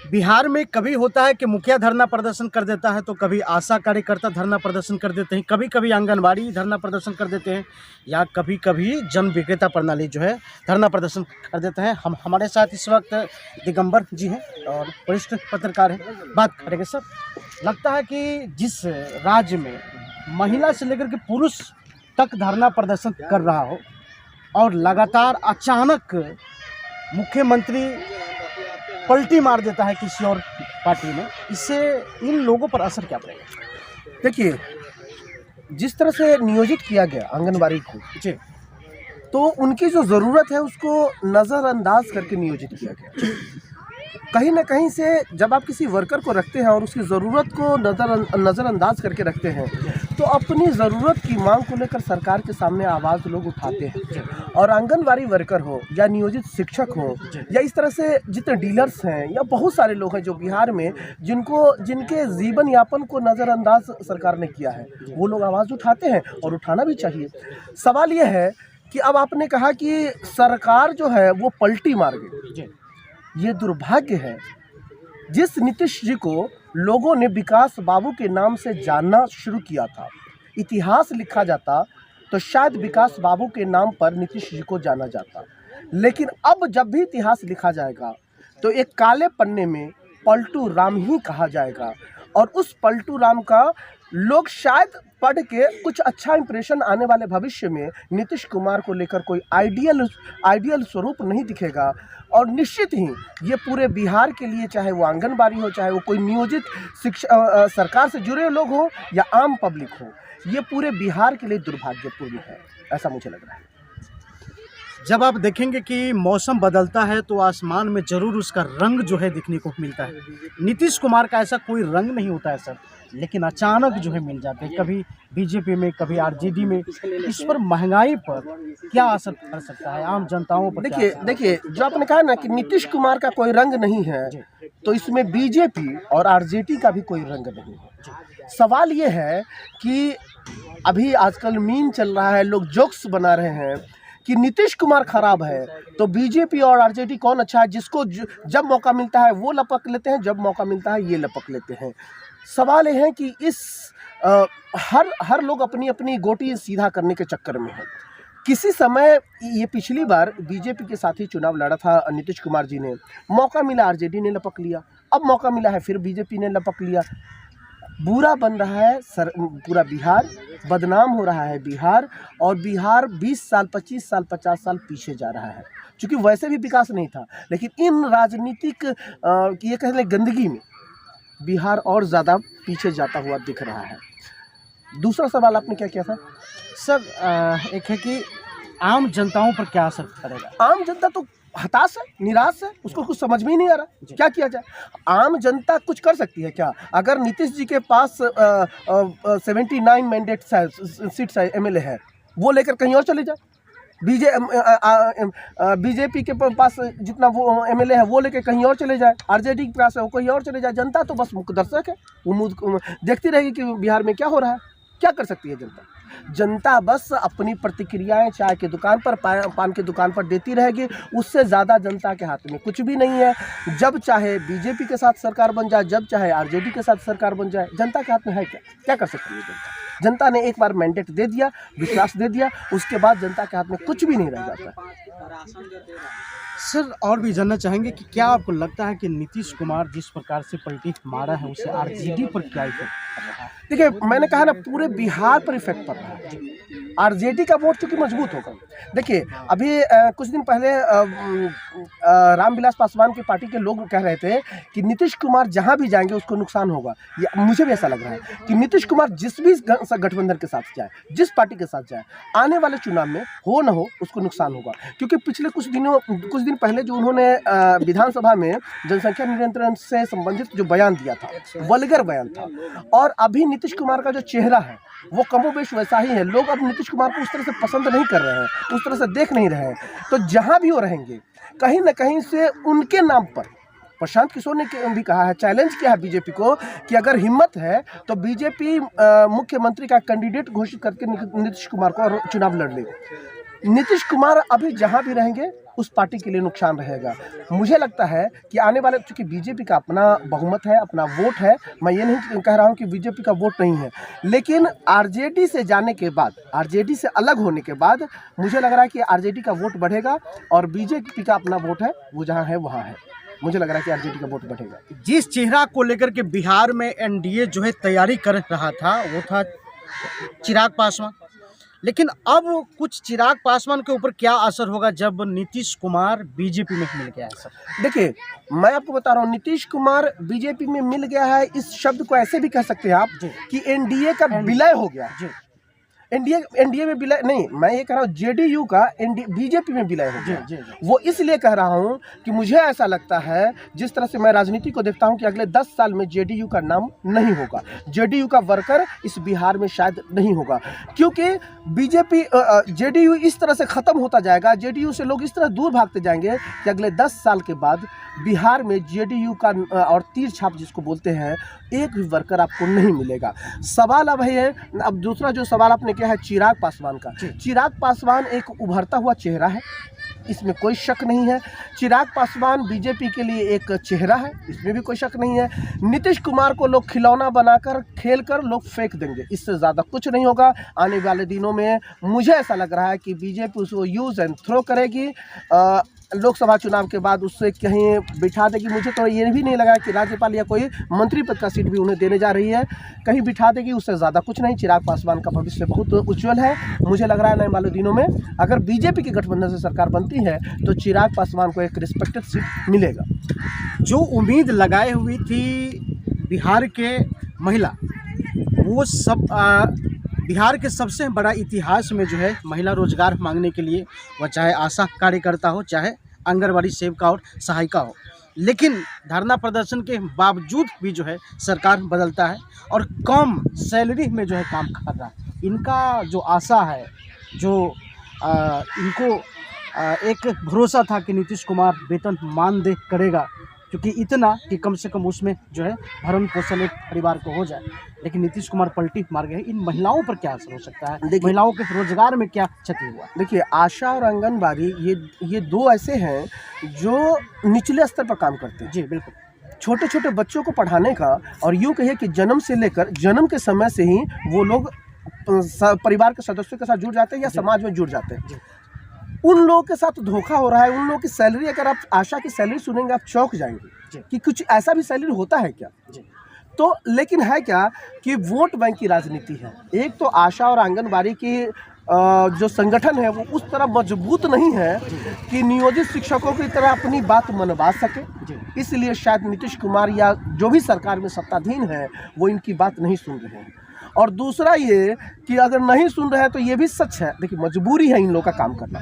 बिहार में कभी होता है कि मुखिया धरना प्रदर्शन कर देता है, तो कभी आशा कार्यकर्ता धरना प्रदर्शन कर देते हैं, कभी कभी आंगनबाड़ी धरना प्रदर्शन कर देते हैं, या कभी कभी जन विक्रेता प्रणाली जो है धरना प्रदर्शन कर देता है। हमारे साथ इस वक्त दिगंबर जी हैं और वरिष्ठ पत्रकार हैं। बात करेंगे सर, लगता है कि जिस राज्य में महिला से लेकर के पुरुष तक धरना प्रदर्शन कर रहा हो और लगातार अचानक मुख्यमंत्री पलटी मार देता है किसी और पार्टी में, इससे इन लोगों पर असर क्या पड़ेगा? देखिए, जिस तरह से नियोजित किया गया आंगनबाड़ी को जी तो उनकी जो ज़रूरत है उसको नज़रअंदाज करके नियोजित किया गया। कहीं ना कहीं से जब आप किसी वर्कर को रखते हैं और उसकी ज़रूरत को नज़रअंदाज करके रखते हैं तो अपनी ज़रूरत की मांग को लेकर सरकार के सामने आवाज़ लोग उठाते हैं। और आंगनबाड़ी वर्कर हो या नियोजित शिक्षक हो या इस तरह से जितने डीलर्स हैं या बहुत सारे लोग हैं जो बिहार में जिनके जीवन यापन को नज़रअंदाज सरकार ने किया है, वो लोग आवाज़ उठाते हैं और उठाना भी चाहिए। सवाल ये है कि अब आपने कहा कि सरकार जो है वो पलटी मार गई। ये दुर्भाग्य है। जिस नीतीश जी को लोगों ने विकास बाबू के नाम से जानना शुरू किया था, इतिहास लिखा जाता तो शायद विकास बाबू के नाम पर नीतीश जी को जाना जाता। लेकिन अब जब भी इतिहास लिखा जाएगा तो एक काले पन्ने में पलटू राम ही कहा जाएगा। और उस पलटू राम का लोग शायद पढ़ के कुछ अच्छा इंप्रेशन आने वाले भविष्य में नीतीश कुमार को लेकर कोई आइडियल स्वरूप नहीं दिखेगा। और निश्चित ही ये पूरे बिहार के लिए, चाहे वो आंगनबाड़ी हो, चाहे वो कोई नियोजित शिक्षा सरकार से जुड़े लोग हो या आम पब्लिक हो, ये पूरे बिहार के लिए दुर्भाग्यपूर्ण है, ऐसा मुझे लग रहा है। जब आप देखेंगे कि मौसम बदलता है तो आसमान में ज़रूर उसका रंग जो है दिखने को मिलता है। नीतीश कुमार का ऐसा कोई रंग नहीं होता है सर, लेकिन अचानक जो है मिल जाते हैं, कभी बीजेपी में, कभी आरजेडी में। इस पर महंगाई पर क्या असर पड़ सकता है, आम जनताओं पर? देखिए जो आपने कहा ना कि नीतीश कुमार का कोई रंग नहीं है, तो इसमें बीजेपी और आरजेडी का भी कोई रंग नहीं है। सवाल ये है कि अभी आजकल मीम चल रहा है, लोग जोक्स बना रहे हैं कि नीतीश कुमार खराब है तो बीजेपी और आरजेडी कौन अच्छा है। जिसको जब मौका मिलता है वो लपक लेते हैं, जब मौका मिलता है ये लपक लेते हैं। सवाल ये है कि इस हर लोग अपनी अपनी गोटी सीधा करने के चक्कर में है। किसी समय ये पिछली बार बीजेपी के साथ ही चुनाव लड़ा था नीतीश कुमार जी ने, मौका मिला आरजेडी ने लपक लिया, अब मौका मिला है फिर बीजेपी ने लपक लिया। बुरा बन रहा है पूरा बिहार, बदनाम हो रहा है बिहार, और बिहार 20 साल 25 साल 50 साल पीछे जा रहा है। क्योंकि वैसे भी विकास नहीं था, लेकिन इन राजनीतिक ये कह लें गंदगी में बिहार और ज़्यादा पीछे जाता हुआ दिख रहा है। दूसरा सवाल आपने क्या किया था सर? एक है कि आम जनताओं पर क्या असर पड़ेगा? आम जनता तो हताश है, निराश है, उसको कुछ समझ में ही नहीं आ रहा क्या किया जाए। आम जनता कुछ कर सकती है क्या? अगर नीतीश जी के पास 79 मैंडेट सीट्स एमएलए है, वो लेकर कहीं और चले जाए। बीजेपी के पास जितना वो एमएलए है वो लेकर कहीं और चले जाए, आरजेडी के पास है वो कहीं और चले जाए। जनता तो बस मुख्य दर्शक है, वो देखती रहेगी कि बिहार में क्या हो रहा है। क्या कर सकती है जनता? जनता बस अपनी प्रतिक्रियाएं चाय की दुकान पर, पान की दुकान पर देती रहेगी। उससे ज़्यादा जनता के हाथ में कुछ भी नहीं है। जब चाहे बीजेपी के साथ सरकार बन जाए, जब चाहे आरजेडी के साथ सरकार बन जाए, जनता के हाथ में है क्या कर सकती है जनता? जनता ने एक बार मैंडेट दे दिया, विश्वास दे दिया, उसके बाद जनता के हाथ में कुछ भी नहीं रह जाता। सर, और भी जानना चाहेंगे कि क्या आपको लगता है कि नीतीश कुमार जिस प्रकार से पलटी मारा है उसे आरजेडी पर क्या इफेक्ट पड़ रहा है? देखिए, मैंने कहा ना पूरे बिहार पर इफेक्ट पड़ रहा है। आरजेडी का वोट चूंकि मजबूत होगा। देखिए, अभी कुछ दिन पहले रामविलास पासवान की पार्टी के लोग कह रहे थे कि नीतीश कुमार जहां भी जाएंगे उसको नुकसान होगा। मुझे भी ऐसा लग रहा है कि नीतीश कुमार जिस भी गठबंधन के साथ जाए, जिस पार्टी के साथ जाए, आने वाले चुनाव में हो न हो उसको नुकसान होगा। क्योंकि पिछले कुछ दिन पहले जो उन्होंने विधानसभा में जनसंख्या नियंत्रण से संबंधित जो बयान दिया था, वल्गर बयान था। और अभी नीतीश कुमार का जो चेहरा है वो कमोबेश वैसा ही है। लोग अब नीतीश कुमार को उस तरह से पसंद नहीं कर रहे हैं, उस तरह से देख नहीं रहे हैं। तो जहां भी वो रहेंगे, कहीं ना कहीं से उनके नाम पर प्रशांत किशोर ने भी कहा है, चैलेंज किया है बीजेपी को कि अगर हिम्मत है तो बीजेपी मुख्यमंत्री का कैंडिडेट घोषित करके नीतीश कुमार को चुनाव लड़ ले। नीतीश कुमार अभी जहां भी रहेंगे उस पार्टी के लिए नुकसान रहेगा। मुझे लगता है कि आने वाले, चूंकि बीजेपी का अपना बहुमत है, अपना वोट है, मैं ये नहीं कह रहा हूं कि बीजेपी का वोट नहीं है, लेकिन आरजेडी से जाने के बाद, आरजेडी से अलग होने के बाद मुझे लग रहा है कि आरजेडी का वोट बढ़ेगा और बीजेपी का अपना वोट है वो जहाँ है वहाँ है। मुझे लग रहा है कि आरजेडी का वोट बढ़ेगा। जिस चेहरा को लेकर के बिहार में एनडीए जो है तैयारी कर रहा था वो था चिराग पासवान, लेकिन अब कुछ चिराग पासवान के ऊपर क्या असर होगा जब नीतीश कुमार बीजेपी में मिल गया है? सर देखिए, मैं आपको बता रहा हूँ, नीतीश कुमार बीजेपी में मिल गया है, इस शब्द को ऐसे भी कह सकते हैं आप कि एनडीए का विलय हो गया जी। एनडीए में विलय नहीं, मैं ये कह रहा हूँ जेडीयू का बीजेपी में विलय हो गया जी। वो इसलिए कह रहा हूँ कि मुझे ऐसा लगता है, जिस तरह से मैं राजनीति को देखता हूँ, कि अगले 10 साल में जेडीयू का नाम नहीं होगा, जेडीयू का वर्कर इस बिहार में शायद नहीं होगा, क्योंकि बीजेपी जेडीयू इस तरह से ख़त्म होता जाएगा, जेडीयू से लोग इस तरह दूर भागते जाएंगे कि अगले 10 साल के बाद बिहार में जेडीयू का और तीर छाप जिसको बोलते हैं, एक भी वर्कर आपको नहीं मिलेगा। सवाल अब है, अब दूसरा जो सवाल आपने किया है चिराग पासवान का, चिराग पासवान एक उभरता हुआ चेहरा है, इसमें कोई शक नहीं है। चिराग पासवान बीजेपी के लिए एक चेहरा है, इसमें भी कोई शक नहीं है। नीतीश कुमार को लोग खिलौना बनाकर खेलकर लोग फेंक देंगे, इससे ज़्यादा कुछ नहीं होगा। आने वाले दिनों में मुझे ऐसा लग रहा है कि बीजेपी उसको यूज़ एंड थ्रो करेगी, लोकसभा चुनाव के बाद उससे कहीं बिठा देगी। मुझे तो ये भी नहीं लगा कि राज्यपाल या कोई मंत्री पद का सीट भी उन्हें देने जा रही है, कहीं बिठा देगी, उससे ज़्यादा कुछ नहीं। चिराग पासवान का भविष्य बहुत उज्जवल है। मुझे लग रहा है आने वाले दिनों में अगर बीजेपी की गठबंधन से सरकार बनती है तो चिराग पासवान को एक रिस्पेक्टेड सीट मिलेगा। जो उम्मीद लगाए हुई थी बिहार के महिला, वो सब बिहार के सबसे बड़ा इतिहास में जो है महिला रोजगार मांगने के लिए, वह चाहे आशा कार्यकर्ता हो, चाहे आंगनबाड़ी सेविका और सहायिका हो, लेकिन धरना प्रदर्शन के बावजूद भी जो है सरकार बदलता है और कम सैलरी में जो है काम कर रहा है। इनका जो आशा है, जो इनको एक भरोसा था कि नीतीश कुमार वेतन मानदेय करेगा, क्योंकि इतना कि कम से कम उसमें जो है भरण पोषण एक परिवार को हो जाए, लेकिन नीतीश कुमार पलटी मार गए। इन महिलाओं पर क्या असर हो सकता है? महिलाओं के रोजगार में क्या क्षति हुआ? देखिए, आशा और आंगनबाड़ी ये दो ऐसे हैं जो निचले स्तर पर काम करते हैं। जी बिल्कुल। छोटे छोटे बच्चों को पढ़ाने का, और यूँ कहिए कि जन्म से लेकर जन्म के समय से ही वो लोग परिवार के सदस्यों के साथ जुड़ जाते हैं या समाज में जुड़ जाते हैं। उन लोगों के साथ धोखा हो रहा है। उन लोगों की सैलरी, अगर आप आशा की सैलरी सुनेंगे आप चौंक जाएंगे कि कुछ ऐसा भी सैलरी होता है क्या। तो लेकिन है क्या कि वोट बैंक की राजनीति है। एक तो आशा और आंगनबाड़ी की जो संगठन है वो उस तरह मजबूत नहीं है कि नियोजित शिक्षकों की तरह अपनी बात मनवा सके, इसलिए शायद नीतीश कुमार या जो भी सरकार में सत्ताधीन है वो इनकी बात नहीं सुन रहे हैं। और दूसरा ये कि अगर नहीं सुन रहे हैं तो ये भी सच है, देखिए मजबूरी है इन लोगों का काम करना,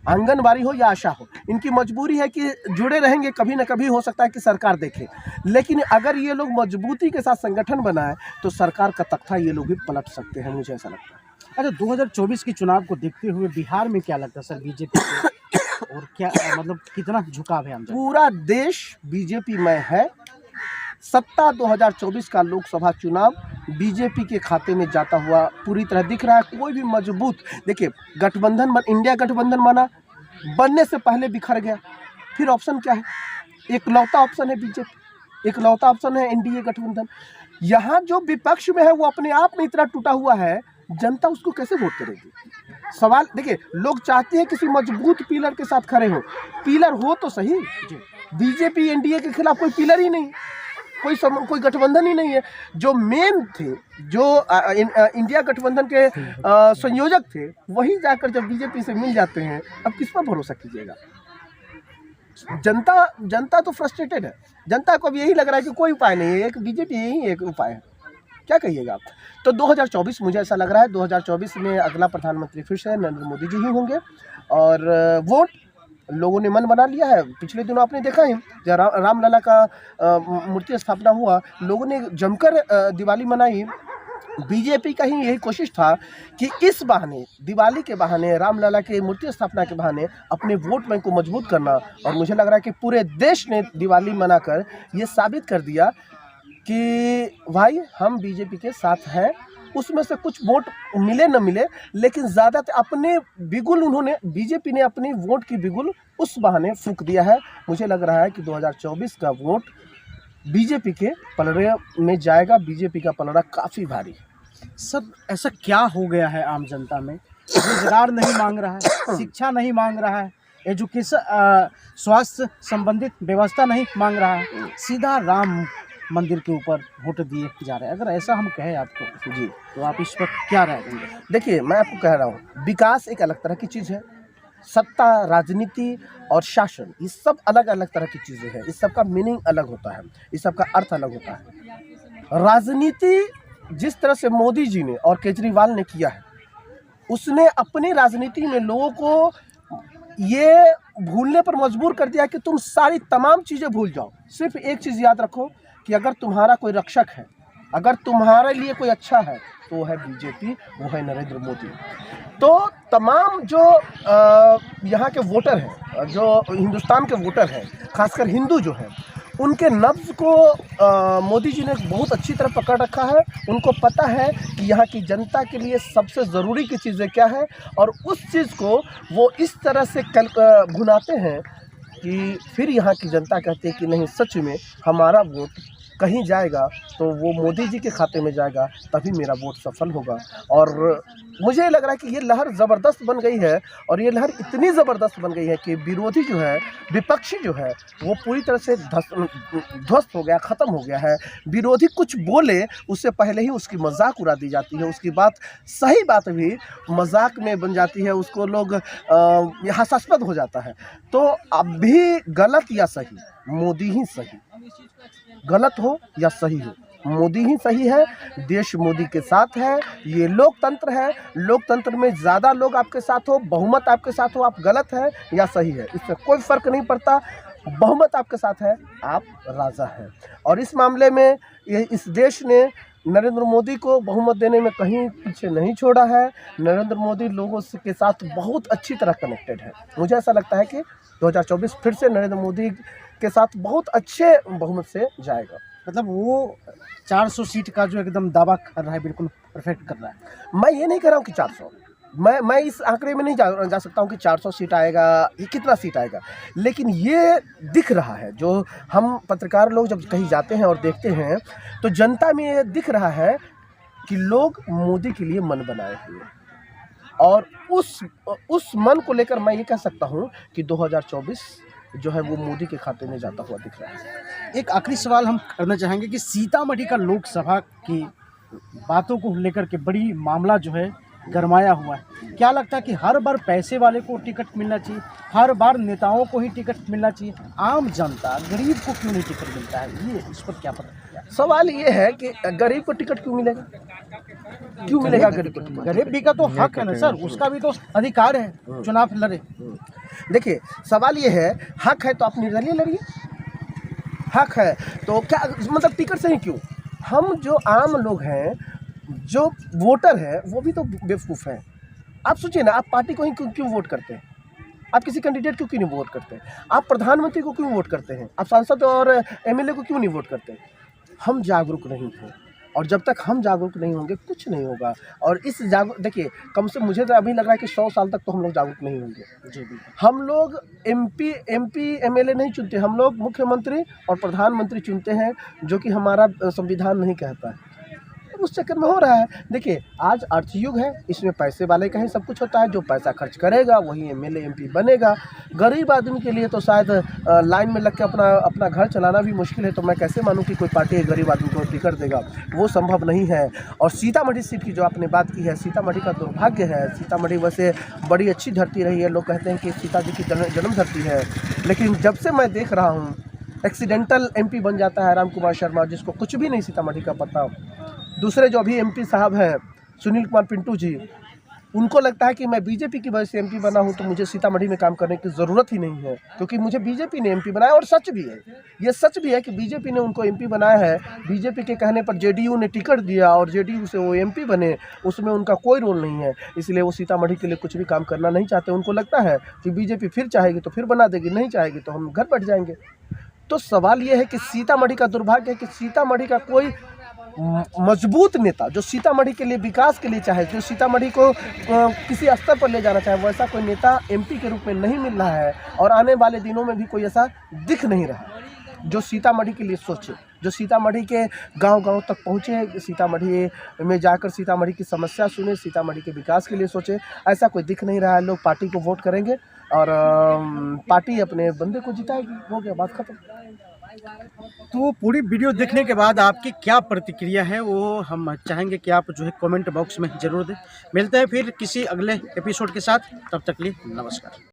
आंगनबाड़ी हो या आशा हो, इनकी मजबूरी है कि जुड़े रहेंगे, कभी ना कभी हो सकता है कि सरकार देखे, लेकिन अगर ये लोग मजबूती के साथ संगठन बनाए तो सरकार का तख्ता ये लोग भी पलट सकते हैं, मुझे ऐसा लगता है। अच्छा, 2024 के चुनाव को देखते हुए बिहार में क्या लगता है सर बीजेपी को, और क्या मतलब कितना झुकाव है? पूरा देश बीजेपी में है। सत्ता 2024 का लोकसभा चुनाव बीजेपी के खाते में जाता हुआ पूरी तरह दिख रहा है। कोई भी मजबूत, देखिए गठबंधन इंडिया गठबंधन बना, बनने से पहले बिखर गया, फिर ऑप्शन क्या है? एकलौता ऑप्शन है बीजेपी, एकलौता ऑप्शन है एनडीए गठबंधन। यहाँ जो विपक्ष में है वो अपने आप में इतना टूटा हुआ है, जनता उसको कैसे वोट करेगी? सवाल देखिए, लोग चाहते हैं किसी मजबूत पिलर के साथ खड़े हो, पिलर हो तो सही। बीजेपी एनडीए के खिलाफ कोई पिलर ही नहीं, कोई गठबंधन ही नहीं है। जो मेन थे, जो इंडिया गठबंधन के संयोजक थे, वही जाकर जब बीजेपी से मिल जाते हैं, अब किस पर भरोसा कीजिएगा? जनता तो फ्रस्ट्रेटेड है। जनता को अब यही लग रहा है कि कोई उपाय नहीं है, एक बीजेपी यही एक उपाय है। क्या कहिएगा आप? तो 2024 मुझे ऐसा लग रहा है 2024 में अगला प्रधानमंत्री फिर से नरेंद्र मोदी जी ही होंगे, और वोट लोगों ने मन बना लिया है। पिछले दिनों आपने देखा है जब रामलला का मूर्ति स्थापना हुआ, लोगों ने जमकर दिवाली मनाई। बीजेपी का ही यही कोशिश था कि इस बहाने, दिवाली के बहाने, रामलला के मूर्ति स्थापना के बहाने अपने वोट बैंक को मजबूत करना, और मुझे लग रहा है कि पूरे देश ने दिवाली मनाकर ये साबित कर दिया कि भाई हम बीजेपी के साथ हैं उसमें से कुछ वोट मिले न मिले, लेकिन ज़्यादातर अपने बिगुल उन्होंने, बीजेपी ने अपनी वोट की बिगुल उस बहाने फूंक दिया है। मुझे लग रहा है कि 2024 का वोट बीजेपी के पलड़े में जाएगा। बीजेपी का पलड़ा काफ़ी भारी है। सब ऐसा क्या हो गया है आम जनता में? रोजगार नहीं मांग रहा है, शिक्षा नहीं मांग रहा है, एजुकेशन स्वास्थ्य संबंधित व्यवस्था नहीं मांग रहा है, सीधा राम मंदिर के ऊपर वोट दिए जा रहे हैं। अगर ऐसा हम कहें आपको जी, तो आप इस पर क्या राय देंगे? देखिए मैं आपको कह रहा हूँ, विकास एक अलग तरह की चीज़ है, सत्ता, राजनीति और शासन, ये सब अलग अलग तरह की चीज़ें हैं। इस सब का मीनिंग अलग होता है, इस सब का अर्थ अलग होता है। राजनीति जिस तरह से मोदी जी ने और केजरीवाल ने किया है, उसने अपनी राजनीति में लोगों को ये भूलने पर मजबूर कर दिया कि तुम सारी तमाम चीज़ें भूल जाओ। सिर्फ एक चीज़ याद रखो कि अगर तुम्हारा कोई रक्षक है, अगर तुम्हारे लिए कोई अच्छा है, तो वो है बीजेपी, वो है नरेंद्र मोदी। तो तमाम जो यहाँ के वोटर हैं, जो हिंदुस्तान के वोटर हैं, खासकर हिंदू जो हैं, उनके नब्ज़ को मोदी जी ने बहुत अच्छी तरह पकड़ रखा है। उनको पता है कि यहाँ की जनता के लिए सबसे ज़रूरी की चीज़ें क्या है, और उस चीज़ को वो इस तरह से भुनाते हैं कि फिर यहाँ की जनता कहती है कि नहीं, सच में हमारा वोट कहीं जाएगा तो वो मोदी जी के खाते में जाएगा, तभी मेरा वोट सफल होगा। और मुझे लग रहा है कि ये लहर ज़बरदस्त बन गई है, और ये लहर इतनी ज़बरदस्त बन गई है कि विरोधी जो है, विपक्षी जो है, वो पूरी तरह से ध्वस्त हो गया, ख़त्म हो गया है। विरोधी कुछ बोले उससे पहले ही उसकी मजाक उड़ा दी जाती है, उसकी बात, सही बात भी मजाक में बन जाती है, उसको लोग हास्यास्पद हो जाता है। तो अब भी गलत या सही, मोदी ही सही, गलत हो या सही हो, मोदी ही सही है। देश मोदी के साथ है। ये लोकतंत्र है, लोकतंत्र में ज़्यादा लोग आपके साथ हो, बहुमत आपके साथ हो, आप गलत है या सही है, इससे कोई फ़र्क नहीं पड़ता। बहुमत आपके साथ है, आप राजा हैं। और इस मामले में इस देश ने नरेंद्र मोदी को बहुमत देने में कहीं पीछे नहीं छोड़ा है। नरेंद्र मोदी लोगों के साथ बहुत अच्छी तरह कनेक्टेड है। मुझे ऐसा लगता है कि 2024 फिर से नरेंद्र मोदी के साथ बहुत अच्छे बहुमत से जाएगा। मतलब वो 400 सीट का जो एकदम दावा कर रहा है, बिल्कुल परफेक्ट कर रहा है। मैं ये नहीं कह रहा हूँ कि 400, मैं इस आंकड़े में नहीं जा सकता हूँ कि 400 सीट आएगा, ये कितना सीट आएगा, लेकिन ये दिख रहा है, जो हम पत्रकार लोग जब कहीं जाते हैं और देखते हैं, तो जनता में ये दिख रहा है कि लोग मोदी के लिए मन बनाए हुए, और उस मन को लेकर मैं ये कह सकता हूँ कि 2024 जो है वो मोदी के खाते में जाता हुआ दिख रहा है। एक आखिरी सवाल हम करना चाहेंगे कि सीतामढ़ी का लोकसभा की बातों को लेकर के बड़ी मामला जो है गरमाया हुआ है। क्या लगता है कि हर बार पैसे वाले को टिकट मिलना चाहिए, हर बार नेताओं को ही टिकट मिलना चाहिए, आम जनता गरीब को क्यों नहीं टिकट मिलता है? ये इस पर क्या पता? सवाल ये है कि गरीब को टिकट क्यों मिलेगा, क्यों मिलेगा गरीब को टिकट? गरीब भी का तो हक है ना सर, उसका भी तो अधिकार है चुनाव लड़े। देखिए सवाल ये है, हक है तो आप निर्दलीय लड़िए, हक है तो क्या मतलब टिकट से ही क्यों? हम जो आम लोग हैं, जो वोटर हैं, वो भी तो बेवकूफ़ हैं। आप सोचिए ना, आप पार्टी को ही क्यों वोट करते हैं? आप किसी कैंडिडेट को क्यों नहीं वोट करते हैं? आप प्रधानमंत्री को क्यों वोट करते हैं? आप सांसद और एमएलए को क्यों नहीं वोट करते? हम जागरूक नहीं हैं, और जब तक हम जागरूक नहीं होंगे कुछ नहीं होगा। और इस देखिए, कम से मुझे तो अभी लग रहा है कि 100 साल तक तो हम लोग जागरूक नहीं होंगे। जी भी। हम लोग एमपी एमएलए नहीं चुनते, हम लोग मुख्यमंत्री और प्रधानमंत्री चुनते हैं, जो कि हमारा संविधान नहीं कहता है। उस चक्कर में हो रहा है। देखिए आज अर्थयुग है, इसमें पैसे वाले का ही सब कुछ होता है, जो पैसा खर्च करेगा वही एमएलए एमपी बनेगा। गरीब आदमी के लिए तो शायद लाइन में लग के अपना घर चलाना भी मुश्किल है, तो मैं कैसे मानूं कि कोई पार्टी गरीब आदमी को टिकट देगा? वो संभव नहीं है। और सीतामढ़ी सीट की जो आपने बात की है, सीतामढ़ी का दुर्भाग्य है। सीतामढ़ी वैसे बड़ी अच्छी धरती रही है, लोग कहते हैं कि सीता जी की जन्म धरती है, लेकिन जब से मैं देख रहा हूँ एक्सीडेंटल एमपी बन जाता है राम कुमार शर्मा, जिसको कुछ भी नहीं सीतामढ़ी का पता। दूसरे जो अभी एमपी साहब हैं सुनील कुमार पिंटू जी, उनको लगता है कि मैं बीजेपी की वजह से एमपी बना हूं, तो मुझे सीतामढ़ी में काम करने की ज़रूरत ही नहीं है, क्योंकि मुझे बीजेपी ने एमपी बनाया। और सच भी है, ये सच भी है कि बीजेपी ने उनको एमपी बनाया है। बीजेपी के कहने पर जेडीयू ने टिकट दिया और जेडीयू से वो एमपी बने, उसमें उनका कोई रोल नहीं है। इसलिए वो सीतामढ़ी के लिए कुछ भी काम करना नहीं चाहते। उनको लगता है कि बीजेपी फिर चाहेगी तो फिर बना देगी, नहीं चाहेगी तो हम घर बैठ जाएंगे। तो सवाल ये है कि सीतामढ़ी का दुर्भाग्य है कि सीतामढ़ी का कोई मजबूत नेता जो सीतामढ़ी के लिए विकास के लिए चाहे, जो सीतामढ़ी को किसी स्तर पर ले जाना चाहे, वैसा कोई नेता एमपी के रूप में नहीं मिल रहा है और आने वाले दिनों में भी कोई ऐसा दिख नहीं रहा जो सीतामढ़ी के लिए सोचे, जो सीतामढ़ी के गांव-गांव तक पहुँचे, सीतामढ़ी में जाकर सीतामढ़ी की समस्या सुने, सीतामढ़ी के विकास के लिए सोचे। ऐसा कोई दिख नहीं रहा है। लोग पार्टी को वोट करेंगे और पार्टी अपने बंदे को जिताएगी। हो गया, बात खत्म। तो पूरी वीडियो देखने के बाद आपकी क्या प्रतिक्रिया है वो हम चाहेंगे कि आप जो है कमेंट बॉक्स में ज़रूर दें। मिलते हैं फिर किसी अगले एपिसोड के साथ, तब तक के लिए नमस्कार।